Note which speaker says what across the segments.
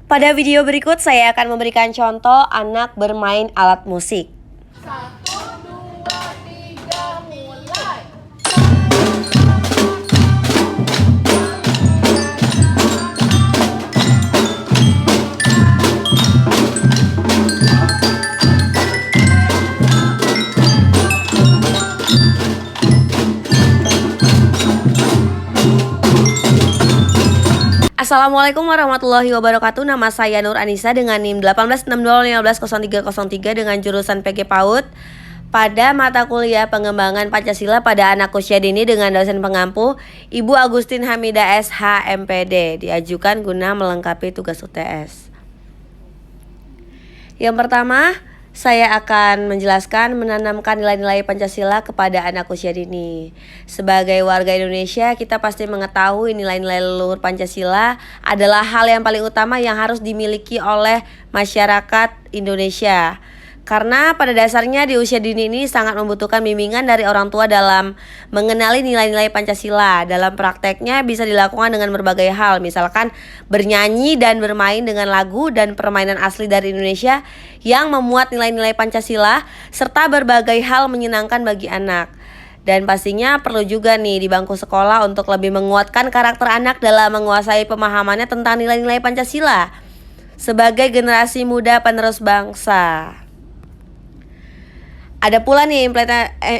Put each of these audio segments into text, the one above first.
Speaker 1: Pada video berikut saya akan memberikan contoh anak bermain alat musik.
Speaker 2: 1, 2, 3, mulai.
Speaker 1: Assalamualaikum warahmatullahi wabarakatuh. Nama saya Nur Anissa dengan NIM 1862150303 dengan jurusan PG PAUD pada mata kuliah pengembangan Pancasila pada anak usia dini dengan dosen pengampu Ibu Agustin Hamidah SH MPD, diajukan guna melengkapi tugas UTS. Yang pertama, saya akan menjelaskan menanamkan nilai-nilai Pancasila kepada anak usia dini. Sebagai warga Indonesia, kita pasti mengetahui nilai-nilai leluhur Pancasila adalah hal yang paling utama yang harus dimiliki oleh masyarakat Indonesia. Karena pada dasarnya di usia dini ini sangat membutuhkan bimbingan dari orang tua dalam mengenali nilai-nilai Pancasila. Dalam prakteknya bisa dilakukan dengan berbagai hal, misalkan bernyanyi dan bermain dengan lagu dan permainan asli dari Indonesia yang memuat nilai-nilai Pancasila, serta berbagai hal menyenangkan bagi anak. Dan pastinya perlu juga nih di bangku sekolah untuk lebih menguatkan karakter anak dalam menguasai pemahamannya tentang nilai-nilai Pancasila sebagai generasi muda penerus bangsa. Ada pula nih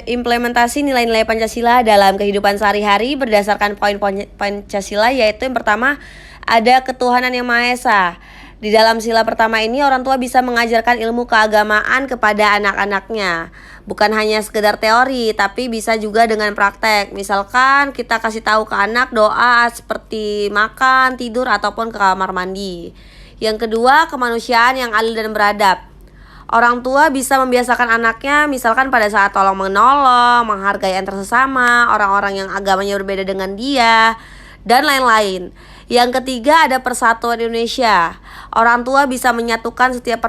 Speaker 1: implementasi nilai-nilai Pancasila dalam kehidupan sehari-hari berdasarkan poin Pancasila, yaitu yang pertama ada ketuhanan yang Maha Esa. Di dalam sila pertama ini orang tua bisa mengajarkan ilmu keagamaan kepada anak-anaknya. Bukan hanya sekedar teori, tapi bisa juga dengan praktek. Misalkan kita kasih tahu ke anak doa seperti makan, tidur, ataupun ke kamar mandi. Yang kedua, kemanusiaan yang adil dan beradab. Orang tua bisa membiasakan anaknya misalkan pada saat tolong menolong, menghargai antar sesama, orang-orang yang agamanya berbeda dengan dia, dan lain-lain. Yang ketiga ada persatuan Indonesia. Orang tua bisa menyatukan setiap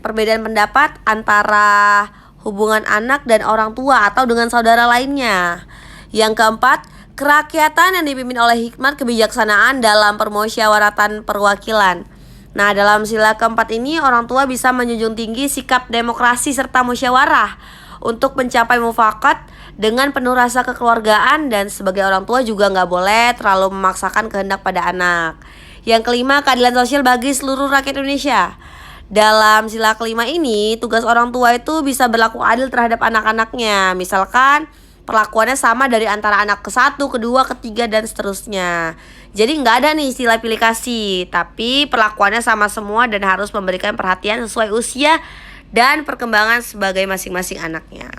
Speaker 1: perbedaan pendapat antara hubungan anak dan orang tua atau dengan saudara lainnya. Yang keempat, kerakyatan yang dipimpin oleh hikmat kebijaksanaan dalam permusyawaratan perwakilan. Nah, dalam sila keempat ini orang tua bisa menjunjung tinggi sikap demokrasi serta musyawarah untuk mencapai mufakat dengan penuh rasa kekeluargaan, dan sebagai orang tua juga nggak boleh terlalu memaksakan kehendak pada anak. Yang kelima, keadilan sosial bagi seluruh rakyat Indonesia. Dalam sila kelima ini, tugas orang tua itu bisa berlaku adil terhadap anak-anaknya. Misalkan perlakuannya sama dari antara anak ke-1, ke-2, ke-3, dan seterusnya. Jadi nggak ada nih istilah pilih kasih, tapi perlakuannya sama semua dan harus memberikan perhatian sesuai usia dan perkembangan sebagai masing-masing anaknya.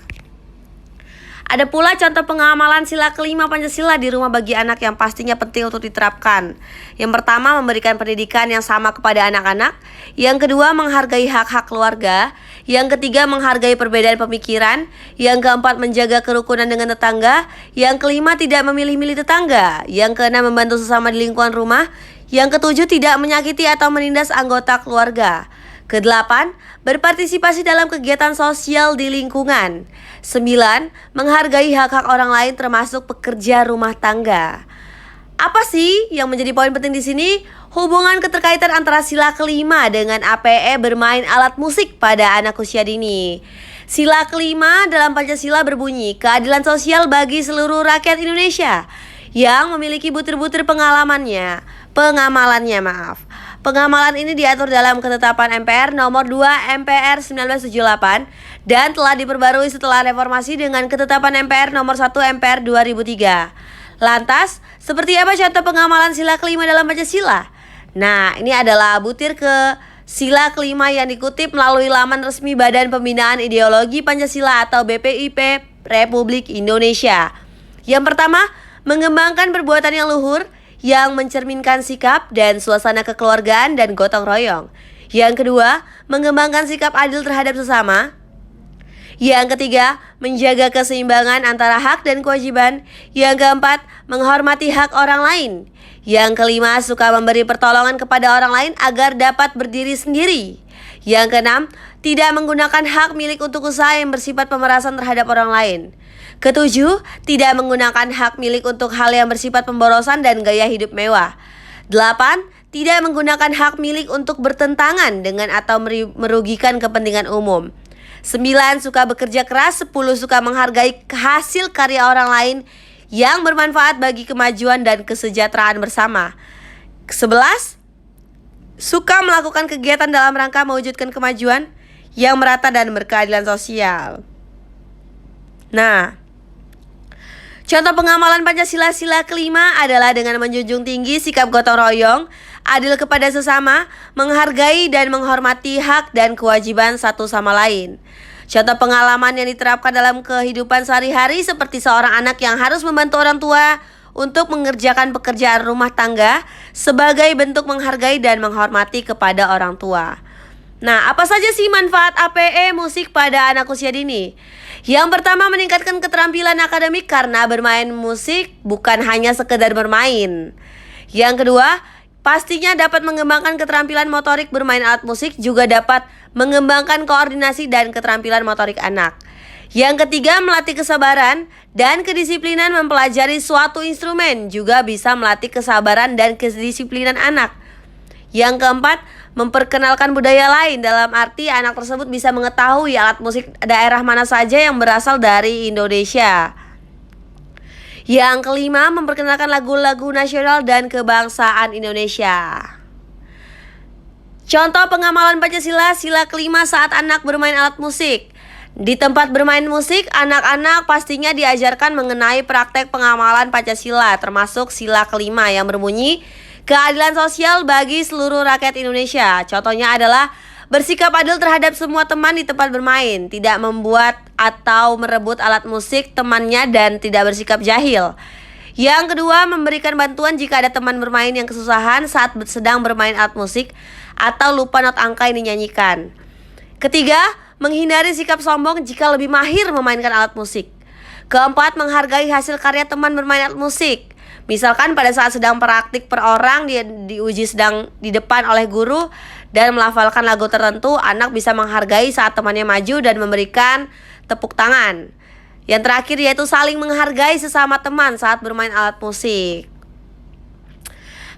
Speaker 1: Ada pula contoh pengamalan sila kelima Pancasila di rumah bagi anak yang pastinya penting untuk diterapkan. Yang pertama, memberikan pendidikan yang sama kepada anak-anak. Yang kedua, menghargai hak-hak keluarga. Yang ketiga, menghargai perbedaan pemikiran. Yang keempat, menjaga kerukunan dengan tetangga. Yang kelima, tidak memilih-milih tetangga. Yang keenam, membantu sesama di lingkungan rumah. Yang ketujuh, tidak menyakiti atau menindas anggota keluarga. Kedelapan, berpartisipasi dalam kegiatan sosial di lingkungan. 9, menghargai hak-hak orang lain termasuk pekerja rumah tangga. Apa sih yang menjadi poin penting di sini? Hubungan keterkaitan antara sila kelima dengan APE bermain alat musik pada anak usia dini. Sila kelima dalam Pancasila berbunyi, keadilan sosial bagi seluruh rakyat Indonesia yang memiliki butir-butir pengamalannya. Pengamalan ini diatur dalam Ketetapan MPR nomor 2 MPR 1978 dan telah diperbarui setelah reformasi dengan Ketetapan MPR nomor 1 MPR 2003. Lantas, seperti apa contoh pengamalan sila kelima dalam Pancasila? Nah, ini adalah butir ke sila kelima yang dikutip melalui laman resmi Badan Pembinaan Ideologi Pancasila atau BPIP Republik Indonesia. Yang pertama, mengembangkan perbuatan yang luhur yang mencerminkan sikap dan suasana kekeluargaan dan gotong royong. Yang kedua, mengembangkan sikap adil terhadap sesama. Yang ketiga, menjaga keseimbangan antara hak dan kewajiban. Yang keempat, menghormati hak orang lain. Yang kelima, suka memberi pertolongan kepada orang lain agar dapat berdiri sendiri. Yang keenam, tidak menggunakan hak milik untuk usaha yang bersifat pemerasan terhadap orang lain. Ketujuh, tidak menggunakan hak milik untuk hal yang bersifat pemborosan dan gaya hidup mewah. 8, tidak menggunakan hak milik untuk bertentangan dengan atau merugikan kepentingan umum. 9. Suka bekerja keras. 10. Suka menghargai hasil karya orang lain yang bermanfaat bagi kemajuan dan kesejahteraan bersama. 11. Suka melakukan kegiatan dalam rangka mewujudkan kemajuan yang merata dan berkeadilan sosial. Nah, contoh pengamalan Pancasila sila kelima adalah dengan menjunjung tinggi sikap gotong royong, adil kepada sesama, menghargai dan menghormati hak dan kewajiban satu sama lain. Contoh pengalaman yang diterapkan dalam kehidupan sehari-hari seperti seorang anak yang harus membantu orang tua untuk mengerjakan pekerjaan rumah tangga sebagai bentuk menghargai dan menghormati kepada orang tua. Nah, apa saja sih manfaat APE musik pada anak usia dini? Yang pertama, meningkatkan keterampilan akademik karena bermain musik bukan hanya sekedar bermain. Yang kedua, pastinya dapat mengembangkan keterampilan motorik. Bermain alat musik juga dapat mengembangkan koordinasi dan keterampilan motorik anak. Yang ketiga, melatih kesabaran dan kedisiplinan. Mempelajari suatu instrumen juga bisa melatih kesabaran dan kedisiplinan anak. Yang keempat, memperkenalkan budaya lain, dalam arti anak tersebut bisa mengetahui alat musik daerah mana saja yang berasal dari Indonesia. Yang kelima, memperkenalkan lagu-lagu nasional dan kebangsaan Indonesia. Contoh pengamalan Pancasila sila kelima saat anak bermain alat musik. Di tempat bermain musik, anak-anak pastinya diajarkan mengenai praktek pengamalan Pancasila, termasuk sila kelima yang berbunyi keadilan sosial bagi seluruh rakyat Indonesia. Contohnya adalah bersikap adil terhadap semua teman di tempat bermain, tidak membuat atau merebut alat musik temannya, dan tidak bersikap jahil. Yang kedua, memberikan bantuan jika ada teman bermain yang kesusahan saat sedang bermain alat musik atau lupa not angka yang dinyanyikan. Ketiga, menghindari sikap sombong jika lebih mahir memainkan alat musik. Keempat, menghargai hasil karya teman bermain alat musik. Misalkan pada saat sedang praktik per orang diuji sedang di depan oleh guru dan melafalkan lagu tertentu, anak bisa menghargai saat temannya maju dan memberikan tepuk tangan. Yang terakhir yaitu saling menghargai sesama teman saat bermain alat musik.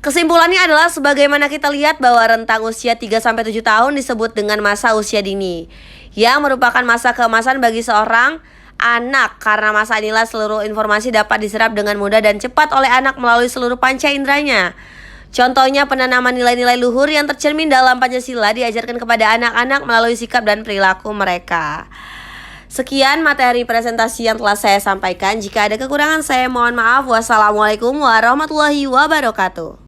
Speaker 1: Kesimpulannya adalah sebagaimana kita lihat bahwa rentang usia 3-7 tahun disebut dengan masa usia dini, yang merupakan masa keemasan bagi seorang anak, karena masa inilah seluruh informasi dapat diserap dengan mudah dan cepat oleh anak melalui seluruh panca inderanya. Contohnya, penanaman nilai-nilai luhur yang tercermin dalam Pancasila diajarkan kepada anak-anak melalui sikap dan perilaku mereka. Sekian materi presentasi yang telah saya sampaikan. Jika ada kekurangan saya mohon maaf. Wassalamualaikum warahmatullahi wabarakatuh.